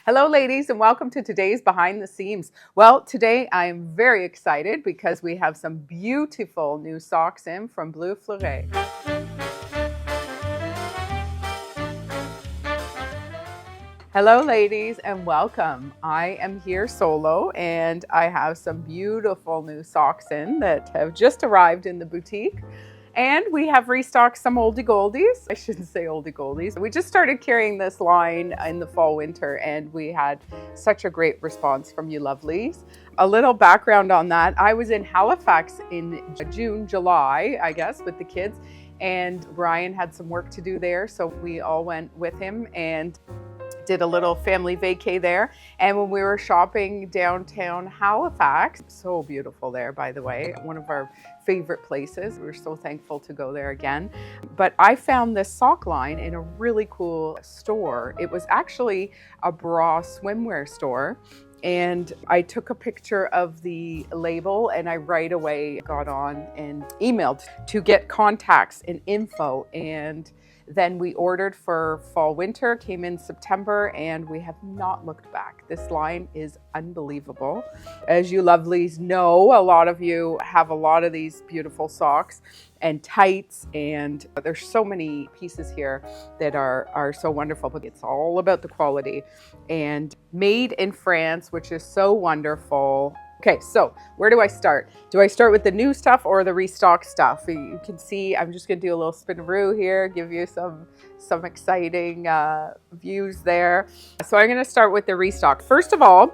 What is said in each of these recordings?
Hello ladies and welcome to today's Behind the Seams. Well, today I am very excited because we have some beautiful new socks in from Bleuforet. Hello ladies and welcome. I am here solo and I have some beautiful new socks in that have just arrived in the boutique. And we have restocked some oldie goldies. I shouldn't say oldie goldies. We just started carrying this line in the fall winter and we had such a great response from you lovelies. A little background on that. I was in Halifax in June, July, I guess, with the kids. And Brian had some work to do there. So we all went with him and did a little family vacay there. And when we were shopping downtown Halifax, so beautiful there, by the way, one of our favorite places. We're so thankful to go there again. But I found this sock line in a really cool store. It was actually a bra swimwear store. And I took a picture of the label and I right away got on and emailed to get contacts and info. And then we ordered for fall winter, came in September, and we have not looked back. This line is unbelievable. As you lovelies know, a lot of you have a lot of these beautiful socks and tights, and there's so many pieces here that are so wonderful, but it's all about the quality. And made in France, which is so wonderful. Okay, so where do I start? Do I start with the new stuff or the restock stuff? You can see I'm just gonna do a little spinaroo here, give you some exciting views there. So I'm gonna start with the restock. First of all,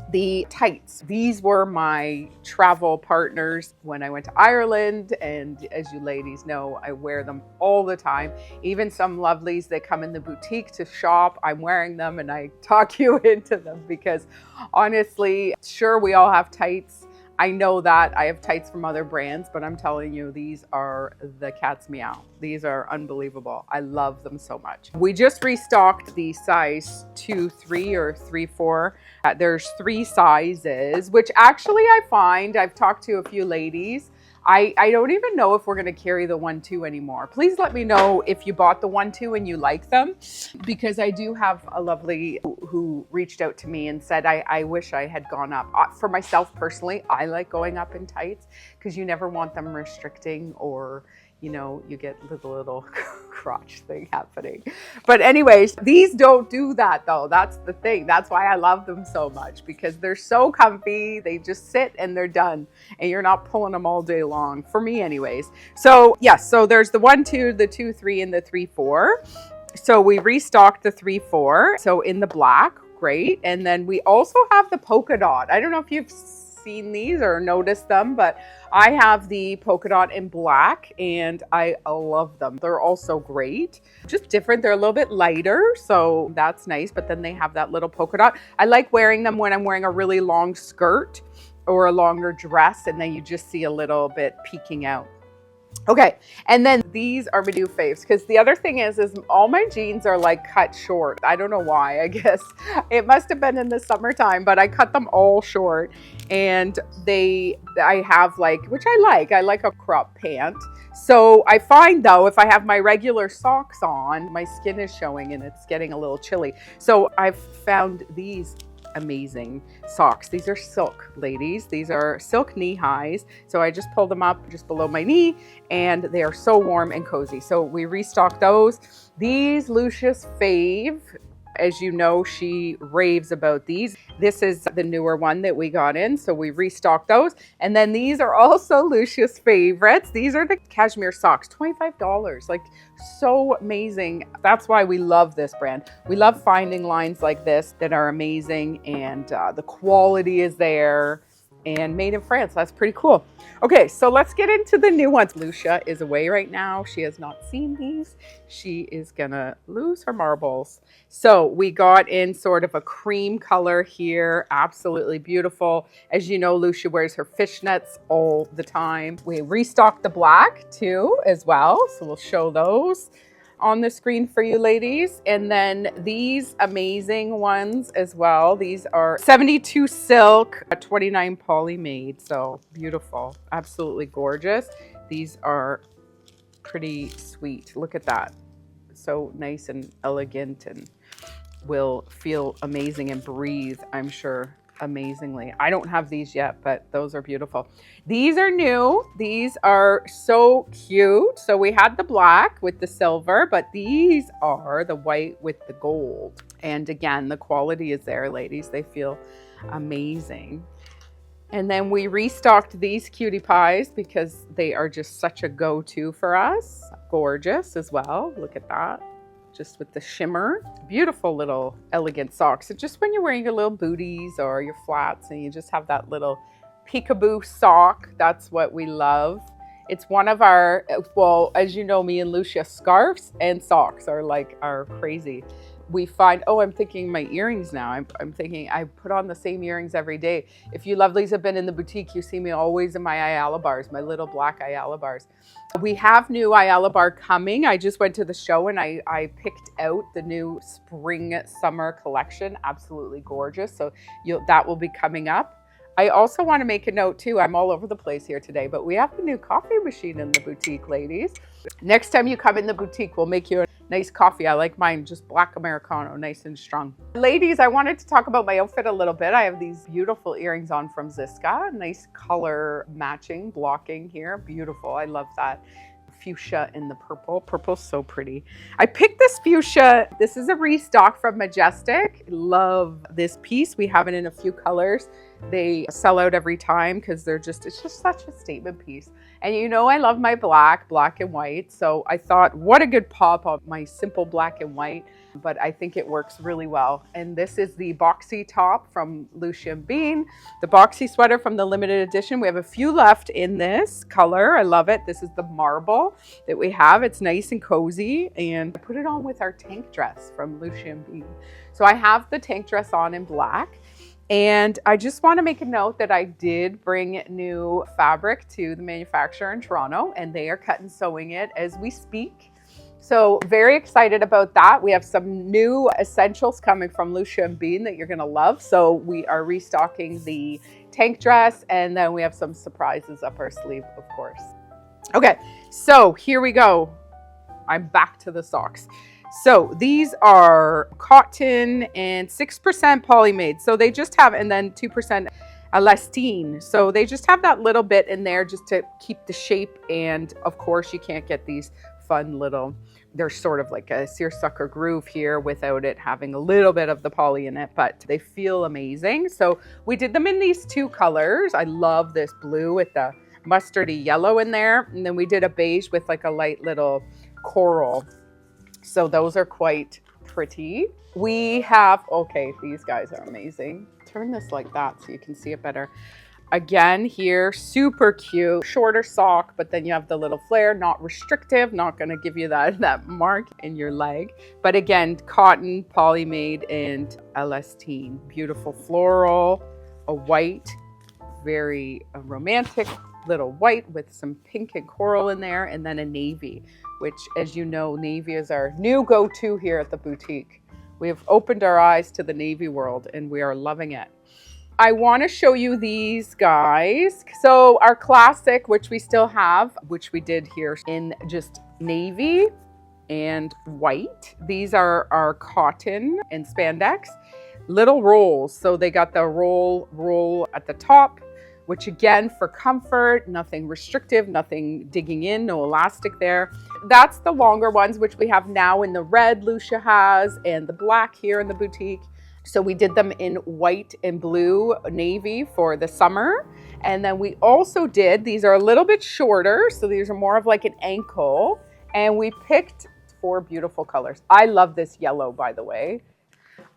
the tights. These were my travel partners when I went to Ireland, and as you ladies know, I wear them all the time. Even some lovelies that come in the boutique to shop, I'm wearing them and I talk you into them because honestly, sure, we all have tights. I know that I have tights from other brands, but I'm telling you, these are the cat's meow. These are unbelievable. I love them so much. We just restocked the size 2-3 or 3-4. There's 3 sizes, which actually I find, I've talked to a few ladies, I don't even know if we're going to carry the 1-2 anymore. Please let me know if you bought the 1-2 and you like them, because I do have a lovely who reached out to me and said, I wish I had gone up. For myself personally, I like going up in tights because you never want them restricting or, you know, you get the little crotch thing happening. But anyways, these don't do that though. That's the thing. That's why I love them so much, because they're so comfy. They just sit and they're done and you're not pulling them all day long, for me anyways. So yes, so there's the 1-2, the 2-3, and the 3-4. So we restocked the 3-4. So in the black, great. And then we also have the polka dot. I don't know if you've seen these or noticed them, but I have the polka dot in black and I love them. They're also great, just different. They're a little bit lighter, so that's nice, but then they have that little polka dot. I like wearing them when I'm wearing a really long skirt or a longer dress and then you just see a little bit peeking out. Okay, and then these are my new faves, because the other thing is all my jeans are like cut short. I don't know why. I guess it must have been in the summertime, but I cut them all short, and I have like, which I like a crop pant. So I find though, if I have my regular socks on, my skin is showing and it's getting a little chilly. So I've found these amazing socks. These are silk, ladies. These are silk knee highs. So I just pulled them up just below my knee and they are so warm and cozy. So we restocked those. These Lousje's fave, as you know, she raves about these. This is the newer one that we got in, so we restocked those. And then these are also Lousje's favorites. These are the cashmere socks, $25, like so amazing. That's why we love this brand. We love finding lines like this that are amazing and the quality is there. And made in France. That's pretty cool. Okay, so let's get into the new ones. Lousje is away right now. She has not seen these. She is gonna lose her marbles. So we got in sort of a cream color here. Absolutely beautiful. As you know, Lousje wears her fishnets all the time. We restocked the black too as well. So we'll show those on the screen for you ladies. And then these amazing ones as well. These are 72 silk, 29 poly made. So beautiful, absolutely gorgeous. These are pretty sweet. Look at that. So nice and elegant and will feel amazing and breathe, I'm sure, amazingly. I don't have these yet, but those are beautiful. These are new. These are so cute. So we had the black with the silver, but these are the white with the gold. And again, the quality is there, ladies. They feel amazing. And then we restocked these cutie pies because they are just such a go-to for us. Gorgeous as well. Look at that. Just with the shimmer. Beautiful little elegant socks. So just when you're wearing your little booties or your flats and you just have that little peekaboo sock, that's what we love. It's one of our, well, as you know, me and Lousje, scarves and socks are crazy. We find, oh, I'm thinking my earrings now. I'm thinking I put on the same earrings every day. If you lovelies have been in the boutique, you see me always in my Ayala bars, my little black Ayala bars. We have new Ayala bar coming. I just went to the show and I picked out the new spring summer collection. Absolutely gorgeous. So that will be coming up. I also want to make a note too. I'm all over the place here today, but we have the new coffee machine in the boutique, ladies. Next time you come in the boutique, we'll make you a nice coffee. I like mine just black Americano, nice and strong. Ladies, I wanted to talk about my outfit a little bit. I have these beautiful earrings on from Ziska. Nice color matching, blocking here. Beautiful. I love that. Fuchsia in the purple. Purple's so pretty. I picked this fuchsia. This is a restock from Majestic. Love this piece. We have it in a few colors. They sell out every time because it's just such a statement piece. And you know I love my black and white. So I thought, what a good pop of my simple black and white. But I think it works really well. And this is the boxy top from Lousje Bean, the boxy sweater from the limited edition. We have a few left in this color. I love it. This is the marble that we have. It's nice and cozy. And I put it on with our tank dress from Lousje Bean. So I have the tank dress on in black. And I just want to make a note that I did bring new fabric to the manufacturer in Toronto, and they are cut and sewing it as we speak. So very excited about that. We have some new essentials coming from Lousje Bean that you're going to love. So we are restocking the tank dress, and then we have some surprises up our sleeve, of course. Okay, so here we go. I'm back to the socks. So these are cotton and 6% polymade. So they just have, and then 2% elastine. So they just have that little bit in there just to keep the shape. And of course you can't get these fun little, they're sort of like a seersucker groove here without it having a little bit of the poly in it, but they feel amazing. So we did them in these two colors. I love this blue with the mustardy yellow in there. And then we did a beige with like a light little coral. So those are quite pretty. We have, okay, these guys are amazing. Turn this like that so you can see it better. Again, here, super cute, shorter sock, but then you have the little flare, not restrictive, not gonna give you that mark in your leg. But again, cotton, polymade, and elastine. Beautiful floral, a white, very romantic little white with some pink and coral in there, and then a navy, which, as you know, navy is our new go-to here at the boutique. We have opened our eyes to the navy world and we are loving it. I want to show you these guys. So our classic, which we still have, which we did here in just navy and white. These are our cotton and spandex, little rolls. So they got the roll at the top, which again, for comfort, nothing restrictive, nothing digging in, no elastic there. That's the longer ones, which we have now in the red Lousje has and the black here in the boutique. So we did them in white and blue navy for the summer. And then we also did, these are a little bit shorter. So these are more of like an ankle. And we picked 4 beautiful colors. I love this yellow, by the way.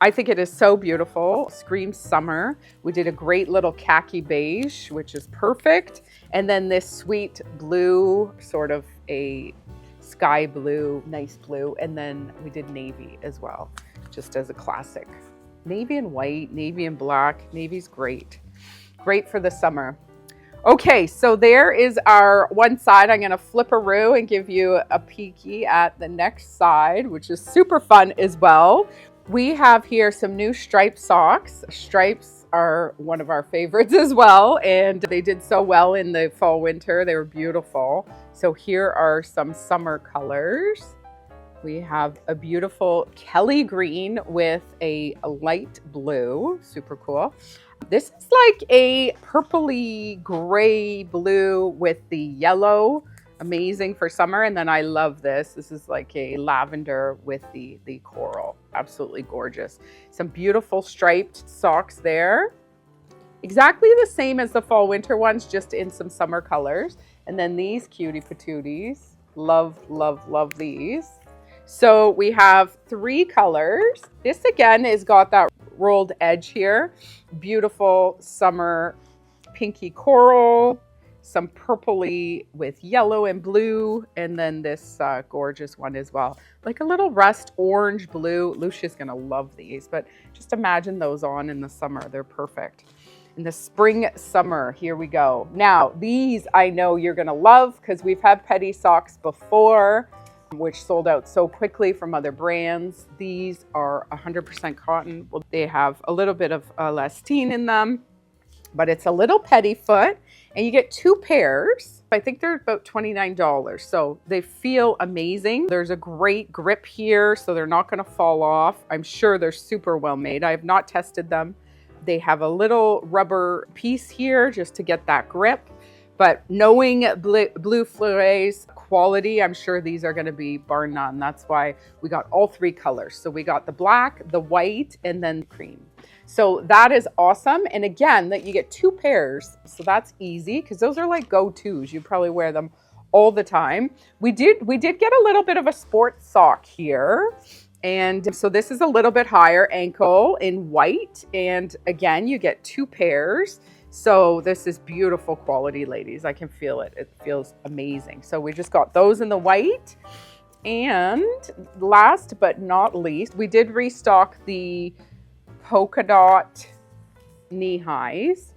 I think it is so beautiful. Screams summer. We did a great little khaki beige, which is perfect. And then this sweet blue, sort of a sky blue, nice blue. And then we did navy as well, just as a classic. Navy and white, navy and black. Navy's great. Great for the summer. Okay, so there is our one side. I'm gonna flip-a-roo and give you a peeky at the next side, which is super fun as well. We have here some new striped socks. Stripes are one of our favorites as well, and they did so well in the fall winter. They were beautiful. So here are some summer colors. We have a beautiful Kelly green with a light blue, super cool. This is like a purpley gray blue with the yellow, amazing for summer. And then I love this. This is like a lavender with the coral, absolutely gorgeous. Some beautiful striped socks there. Exactly the same as the fall winter ones, just in some summer colors. And then these cutie patooties, love, love, love these. So we have 3 colors. This again has got that rolled edge here. Beautiful summer pinky coral, some purpley with yellow and blue, and then this gorgeous one as well. Like a little rust orange blue. Lousje's gonna love these, but just imagine those on in the summer. They're perfect. In the spring, summer, here we go. Now, these I know you're gonna love because we've had petty socks before, which sold out so quickly from other brands. These are 100% cotton. Well, they have a little bit of elastane in them, but it's a little petty foot, and you get 2 pairs. I think they're about $29, so they feel amazing. There's a great grip here, so they're not gonna fall off. I'm sure they're super well made. I have not tested them. They have a little rubber piece here just to get that grip. But knowing Bleuforet's quality, I'm sure these are going to be bar none. That's why we got all 3 colors. So we got the black, the white, and then cream. So that is awesome. And again, that you get 2 pairs. So that's easy because those are like go-tos. You probably wear them all the time. We did get a little bit of a sports sock here. And so this is a little bit higher ankle in white. And again, you get 2 pairs. So this is beautiful quality, ladies. I can feel it. It feels amazing. So we just got those in the white. And last but not least, we did restock the polka dot knee highs.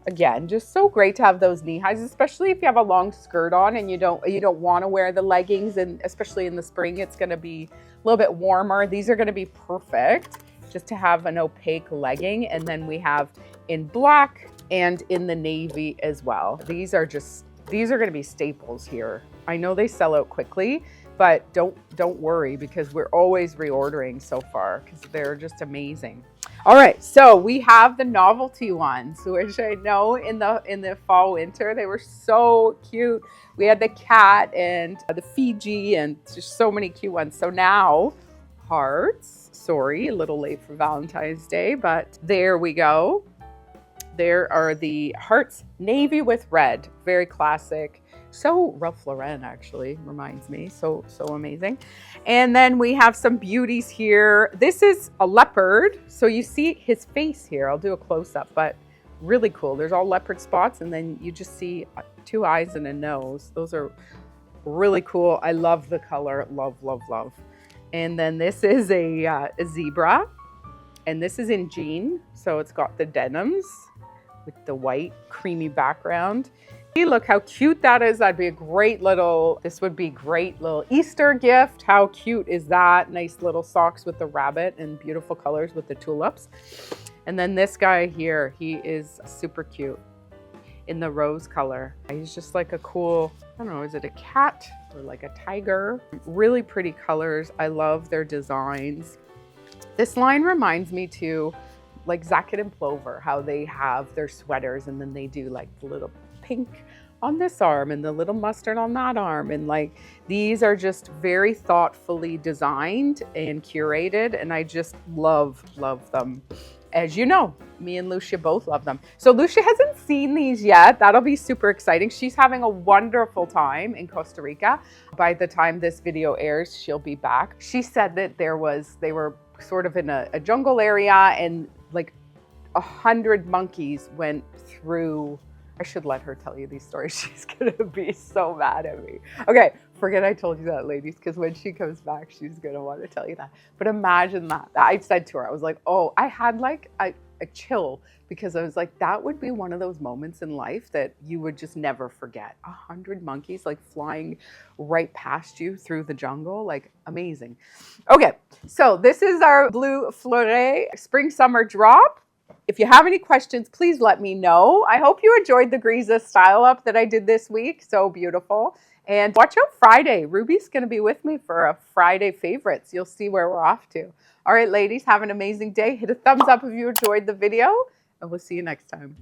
Again, just so great to have those knee highs, especially if you have a long skirt on and you don't want to wear the leggings, and especially in the spring, it's going to be a little bit warmer. These are going to be perfect just to have an opaque legging. And then we have in black and in the navy as well. These are going to be staples here. I know they sell out quickly, but don't worry because we're always reordering so far because they're just amazing. All right, so we have the novelty ones, which I know in the fall winter they were so cute. We had the cat and the Fiji and just so many cute ones. So now hearts. Sorry, a little late for Valentine's Day, but there we go. There are the hearts, navy with red, very classic. So Ralph Lauren actually reminds me, so amazing. And then we have some beauties here. This is a leopard. So you see his face here. I'll do a close up, but really cool. There's all leopard spots and then you just see 2 eyes and a nose. Those are really cool. I love the color, love, love, love. And then this is a zebra and this is in jean. So it's got the denims with the white creamy background. Look how cute that is. That'd be a great little, this would be great little Easter gift. How cute is that? Nice little socks with the rabbit and beautiful colors with the tulips. And then this guy here, he is super cute in the rose color. He's just like a cool, I don't know, is it a cat or like a tiger? Really pretty colors. I love their designs. This line reminds me too, like Zacket and Plover, how they have their sweaters and then they do like the little pink on this arm and the little mustard on that arm, and like these are just very thoughtfully designed and curated, and I just love them. As you know, me and Lousje both love them. So Lousje hasn't seen these yet. That'll be super exciting. She's having a wonderful time in Costa Rica. By the time this video airs, she'll be back. She said that they were sort of in a jungle area and like 100 monkeys went through. I should let her tell you these stories. She's gonna be so mad at me. Okay, forget I told you that, ladies, because when she comes back, she's gonna want to tell you that. But imagine that. I said to her, I was like, oh, I had like a chill because I was like, that would be one of those moments in life that you would just never forget. 100 monkeys like flying right past you through the jungle, like amazing. Okay, so this is our Bleuforet spring summer drop. If you have any questions, please let me know. I hope you enjoyed the Grise style up that I did this week. So beautiful. And watch out Friday. Ruby's going to be with me for a Friday favorites. You'll see where we're off to. All right, ladies, have an amazing day. Hit a thumbs up if you enjoyed the video, and we'll see you next time.